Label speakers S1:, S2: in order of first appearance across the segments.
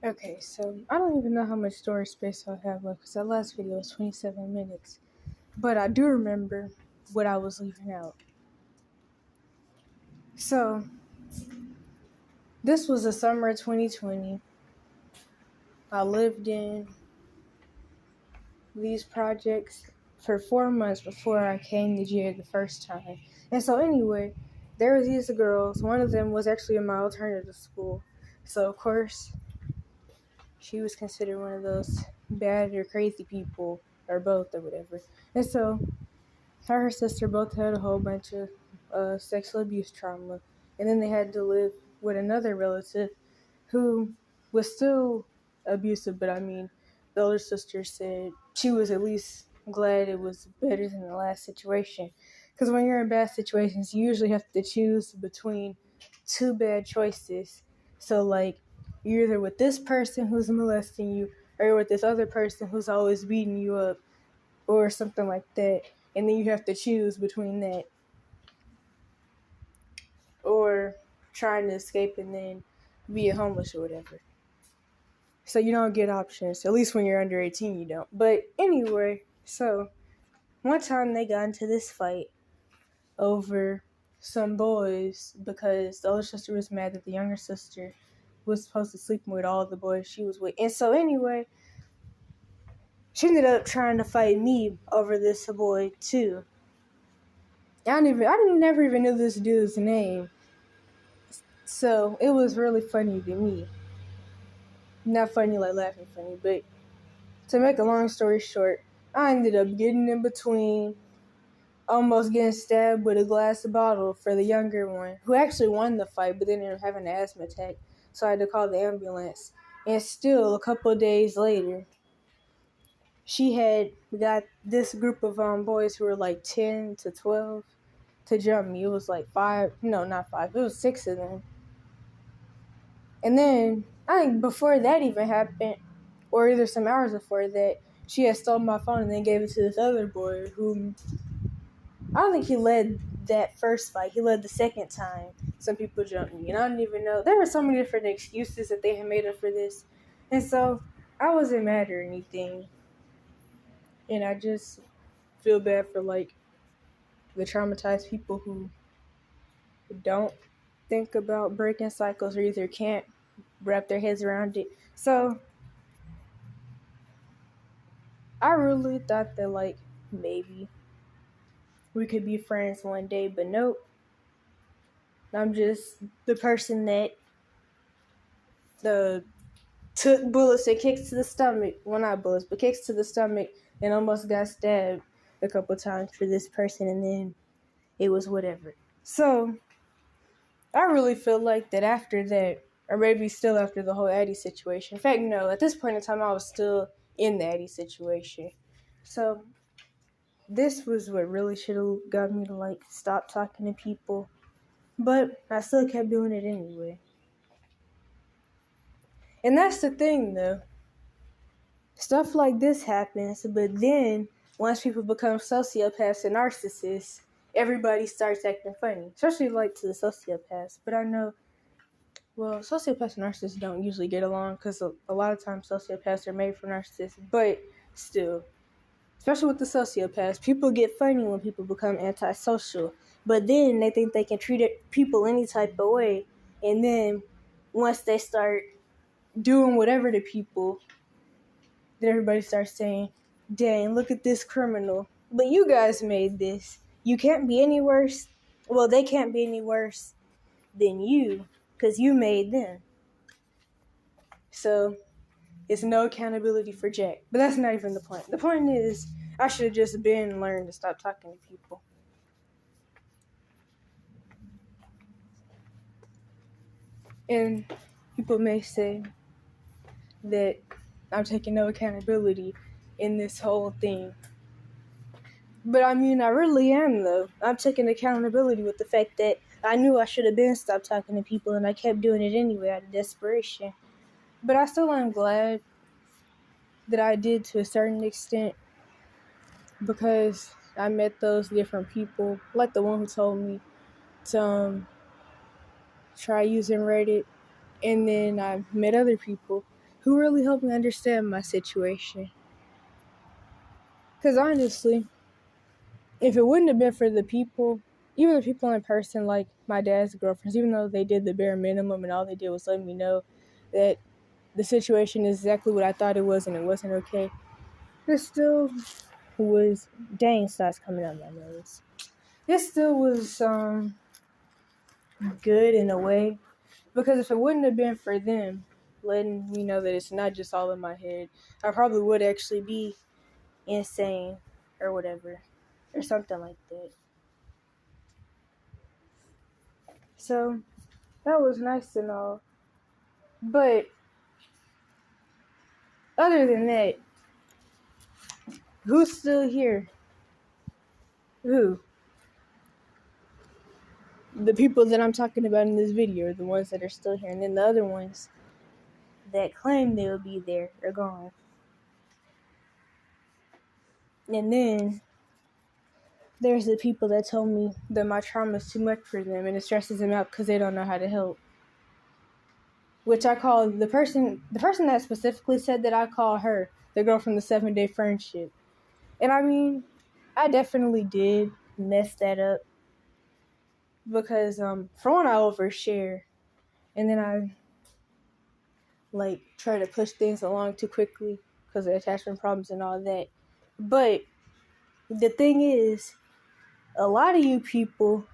S1: Okay, so I don't even know how much storage space I have left because that last video was 27 minutes. But I do remember what I was leaving out. So, this was the summer of 2020. I lived in these projects for 4 months before I came to jail the first time. And so anyway, there was these girls. One of them was actually in my alternative school. So of course, she was considered one of those bad or crazy people, or both, or whatever. And so her and her sister both had a whole bunch of sexual abuse trauma. And then they had to live with another relative who was still abusive, but I mean, the older sister said she was at least glad it was better than the last situation. Because when you're in bad situations, you usually have to choose between two bad choices. So, like, you're either with this person who's molesting you, or you're with this other person who's always beating you up, or something like that. And then you have to choose between that, or trying to escape and then be a homeless or whatever. So you don't get options. At least when you're under 18, you don't. But anyway, so one time they got into this fight over some boys because the older sister was mad that the younger sister was supposed to sleep with all the boys she was with. And so anyway, she ended up trying to fight me over this boy too. Never even knew this dude's name. So it was really funny to me. Not funny like laughing funny, but to make a long story short, I ended up getting in between, almost getting stabbed with a glass bottle for the younger one, who actually won the fight, but then ended up having an asthma attack, so I had to call the ambulance. And still, a couple of days later, she had got this group of boys who were like 10 to 12 to jump me. It was like not five, it was 6 of them. And then, I think before that even happened, or either some hours before that, she had stolen my phone and then gave it to this other boy who, I don't think he led that first fight. He led the second time some people jumped me. And I don't even know. There were so many different excuses that they had made up for this. And so I wasn't mad or anything. And I just feel bad for, like, the traumatized people who don't think about breaking cycles or either can't wrap their heads around it. So I really thought that, like, maybe we could be friends one day, but nope. I'm just the person that took bullets and kicks to the stomach. Well, not bullets, but kicks to the stomach and almost got stabbed a couple times for this person, and then it was whatever. So I really feel like that after that, or maybe still after the whole Addie situation. In fact, no, at this point in time, I was still in the Addie situation. So this was what really should have got me to, like, stop talking to people. But I still kept doing it anyway. And that's the thing, though. Stuff like this happens, but then once people become sociopaths and narcissists, everybody starts acting funny. Especially, like, to the sociopaths. But I know, well, sociopaths and narcissists don't usually get along because a lot of times sociopaths are made for narcissists. But still, especially with the sociopaths, people get funny when people become antisocial. But then they think they can treat people any type of way. And then once they start doing whatever to people, then everybody starts saying, dang, look at this criminal. But you guys made this. You can't be any worse. Well, they can't be any worse than you because you made them. So it's no accountability for Jack. But that's not even the point. The point is, I should have just learned to stop talking to people. And people may say that I'm taking no accountability in this whole thing. But I mean, I really am, though. I'm taking accountability with the fact that I knew I should have stopped talking to people, and I kept doing it anyway out of desperation. But I still am glad that I did to a certain extent, because I met those different people, like the one who told me to try using Reddit, and then I met other people who really helped me understand my situation. Because honestly, if it wouldn't have been for the people, even the people in person, like my dad's girlfriends, even though they did the bare minimum and all they did was let me know that the situation is exactly what I thought it was and it wasn't okay, it still was, dang, starts coming out my nose. It still was good in a way, because if it wouldn't have been for them letting me know that it's not just all in my head, I probably would actually be insane or whatever, or something like that. So that was nice and all, but other than that, who's still here? Who? The people that I'm talking about in this video are the ones that are still here, and then the other ones that claim they'll be there are gone. And then there's the people that told me that my trauma is too much for them and it stresses them out because they don't know how to help. Which I call the person that specifically said that, I call her the girl from the 7-day friendship. And I mean, I definitely did mess that up because for one, I overshare, and then I like try to push things along too quickly because of attachment problems and all that. But the thing is, a lot of you people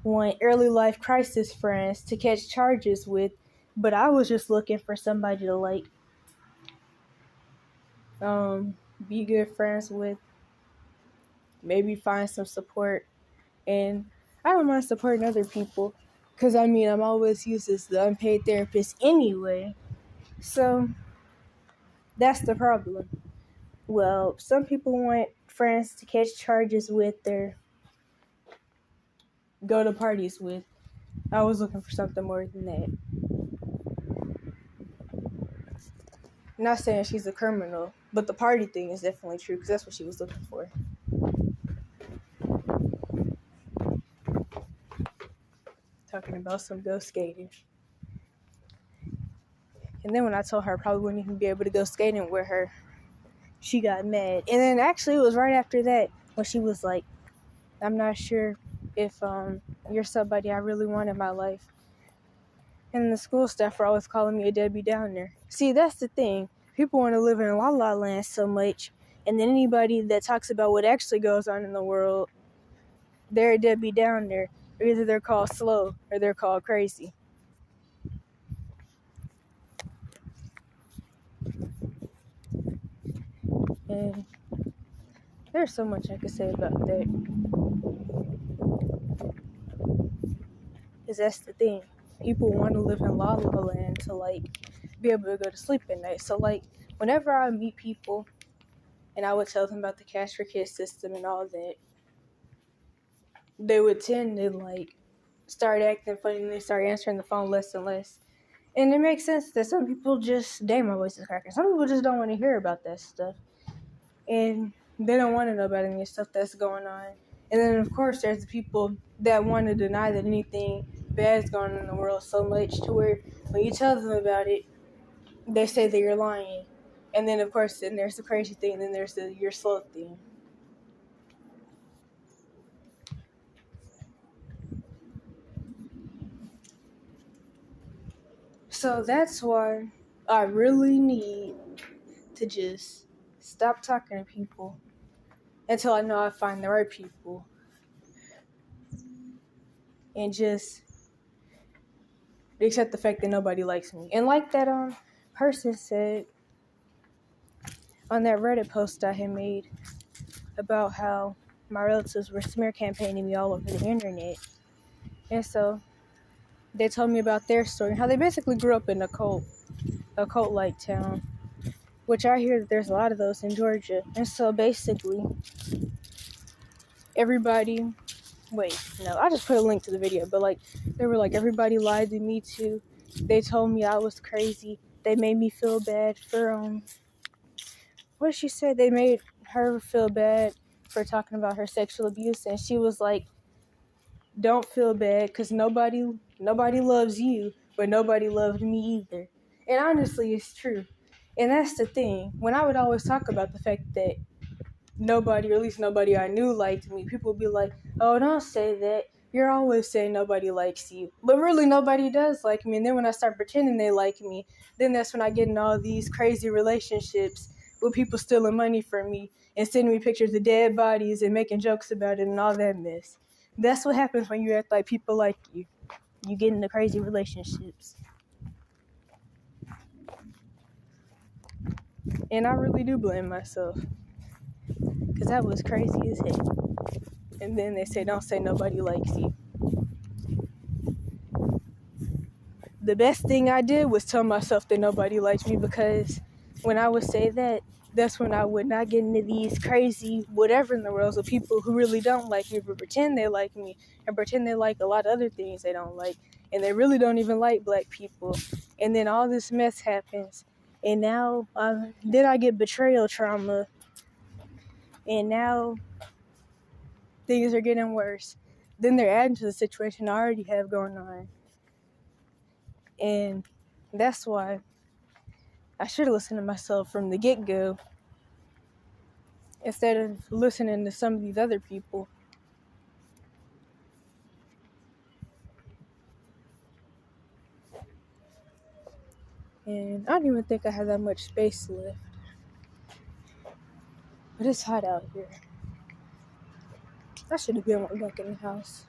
S1: want early life crisis friends to catch charges with, but I was just looking for somebody to like be good friends with, maybe find some support. And I don't mind supporting other people because I mean, I'm always used as the unpaid therapist anyway. So that's the problem. Well, some people want friends to catch charges with or go to parties with. I was looking for something more than that. Not saying she's a criminal, but the party thing is definitely true because that's what she was looking for. Talking about some go skating. And then when I told her I probably wouldn't even be able to go skating with her, she got mad. And then actually it was right after that when she was like, I'm not sure if you're somebody I really want in my life. And the school staff were always calling me a Debbie Downer. See, that's the thing. People want to live in La La Land so much, and then anybody that talks about what actually goes on in the world, they're a Debbie Downer. Or either they're called slow or they're called crazy. And there's so much I could say about that. Because that's the thing. People want to live in La La Land to, like, be able to go to sleep at night. So, like, whenever I meet people and I would tell them about the Cash for Kids system and all that, they would tend to, like, start acting funny and they start answering the phone less and less. And it makes sense that some people just, dang, my voice is cracking. Some people just don't want to hear about that stuff. And they don't want to know about any stuff that's going on. And then, of course, there's the people that want to deny that anything bad is going on in the world so much to where when you tell them about it, they say that you're lying. And then, of course, then there's the crazy thing, and then there's the you're slow thing. So that's why I really need to just stop talking to people until I know I find the right people. And just accept the fact that nobody likes me. And like that person said on that Reddit post I had made about how my relatives were smear campaigning me all over the internet. And so they told me about their story, how they basically grew up in a cult-like town, which I hear that there's a lot of those in Georgia. And so basically, I just put a link to the video, but like, they were like, everybody lied to me too. They told me I was crazy. They made me feel bad for, what did she say? They made her feel bad for talking about her sexual abuse, and she was like, don't feel bad, because nobody loves you, but nobody loved me either. And honestly, it's true. And that's the thing. When I would always talk about the fact that nobody, or at least nobody I knew, liked me, people would be like, oh, don't say that. You're always saying nobody likes you. But really, nobody does like me. And then when I start pretending they like me, then that's when I get in all these crazy relationships with people stealing money from me and sending me pictures of dead bodies and making jokes about it and all that mess. That's what happens when you act like people like you. You get into crazy relationships. And I really do blame myself. Because that was crazy as heck. And then they say, don't say nobody likes you. The best thing I did was tell myself that nobody likes me, because when I would say that, that's when I would not get into these crazy whatever in the world of people who really don't like me but pretend they like me and pretend they like a lot of other things they don't like, and they really don't even like black people. And then all this mess happens, and now then I get betrayal trauma, and now things are getting worse. Then they're adding to the situation I already have going on. And that's why I should have listened to myself from the get-go instead of listening to some of these other people. And I don't even think I have that much space left. But it's hot out here. I should have been back in the house.